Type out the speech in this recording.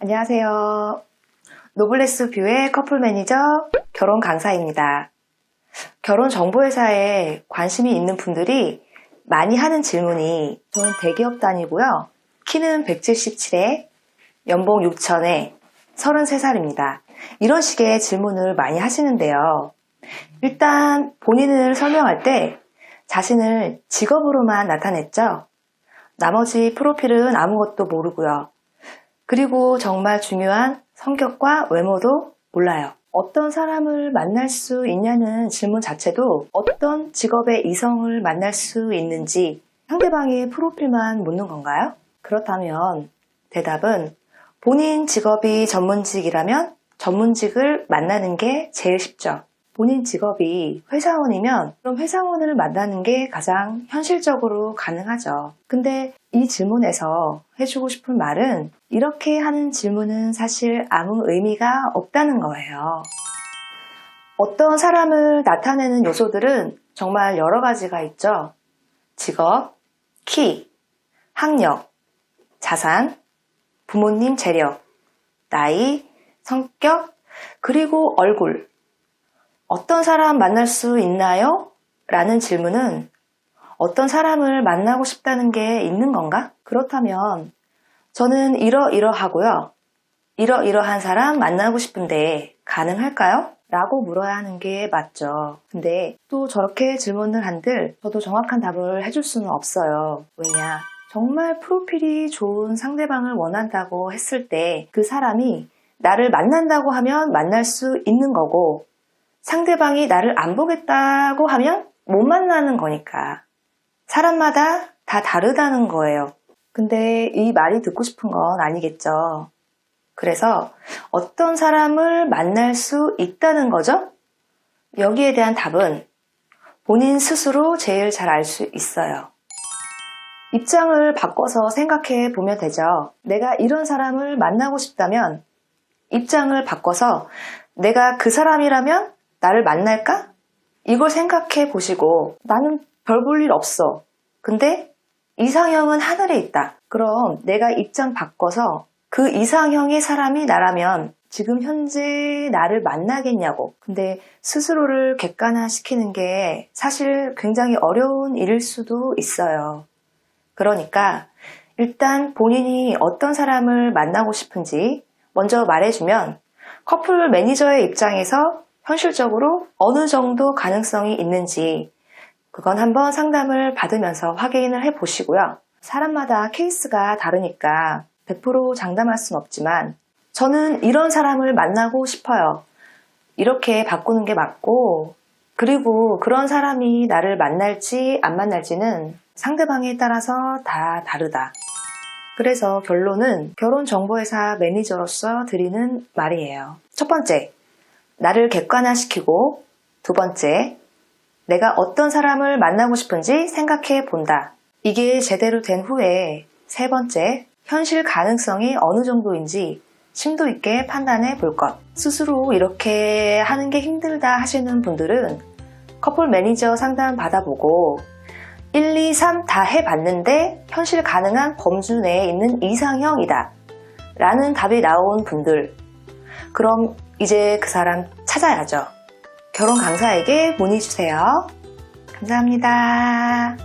안녕하세요. 노블레스 뷰의 커플 매니저 결혼 강사입니다. 결혼 정보회사에 관심이 있는 분들이 많이 하는 질문이 저는 대기업 다니고요. 키는 177에 연봉 6천에 33살입니다. 이런 식의 질문을 많이 하시는데요. 일단 본인을 설명할 때 자신을 직업으로만 나타냈죠. 나머지 프로필은 아무것도 모르고요. 그리고 정말 중요한 성격과 외모도 몰라요. 어떤 사람을 만날 수 있냐는 질문 자체도 어떤 직업의 이성을 만날 수 있는지 상대방의 프로필만 묻는 건가요? 그렇다면 대답은 본인 직업이 전문직이라면 전문직을 만나는 게 제일 쉽죠. 본인 직업이 회사원이면 그럼 회사원을 만나는 게 가장 현실적으로 가능하죠. 근데 이 질문에서 해주고 싶은 말은 이렇게 하는 질문은 사실 아무 의미가 없다는 거예요. 어떤 사람을 나타내는 요소들은 정말 여러 가지가 있죠. 직업, 키, 학력, 자산, 부모님 재력, 나이, 성격, 그리고 얼굴. 어떤 사람 만날 수 있나요? 라는 질문은 어떤 사람을 만나고 싶다는 게 있는 건가? 그렇다면 저는 이러이러하고요. 이러이러한 사람 만나고 싶은데 가능할까요? 라고 물어야 하는 게 맞죠. 근데 또 저렇게 질문을 한들 저도 정확한 답을 해줄 수는 없어요. 왜냐? 정말 프로필이 좋은 상대방을 원한다고 했을 때 그 사람이 나를 만난다고 하면 만날 수 있는 거고 상대방이 나를 안 보겠다고 하면 못 만나는 거니까 사람마다 다 다르다는 거예요. 근데 이 말이 듣고 싶은 건 아니겠죠. 그래서 어떤 사람을 만날 수 있다는 거죠? 여기에 대한 답은 본인 스스로 제일 잘 알 수 있어요. 입장을 바꿔서 생각해 보면 되죠. 내가 이런 사람을 만나고 싶다면 입장을 바꿔서 내가 그 사람이라면 나를 만날까? 이걸 생각해 보시고 나는 별 볼 일 없어. 근데 이상형은 하늘에 있다. 그럼 내가 입장 바꿔서 그 이상형의 사람이 나라면 지금 현재 나를 만나겠냐고. 근데 스스로를 객관화시키는 게 사실 굉장히 어려운 일일 수도 있어요. 그러니까 일단 본인이 어떤 사람을 만나고 싶은지 먼저 말해주면 커플 매니저의 입장에서 현실적으로 어느 정도 가능성이 있는지 그건 한번 상담을 받으면서 확인을 해보시고요. 사람마다 케이스가 다르니까 100% 장담할 순 없지만 저는 이런 사람을 만나고 싶어요. 이렇게 바꾸는 게 맞고 그리고 그런 사람이 나를 만날지 안 만날지는 상대방에 따라서 다 다르다. 그래서 결론은 결혼정보회사 매니저로서 드리는 말이에요. 첫 번째, 나를 객관화시키고 두 번째, 내가 어떤 사람을 만나고 싶은지 생각해 본다. 이게 제대로 된 후에 세 번째, 현실 가능성이 어느 정도인지 심도 있게 판단해 볼 것. 스스로 이렇게 하는 게 힘들다 하시는 분들은 커플 매니저 상담 받아보고 1, 2, 3 다 해봤는데 현실 가능한 범주 내에 있는 이상형이다 라는 답이 나온 분들, 그럼 이제 그 사람 찾아야죠. 결혼 강사에게 문의 주세요. 감사합니다.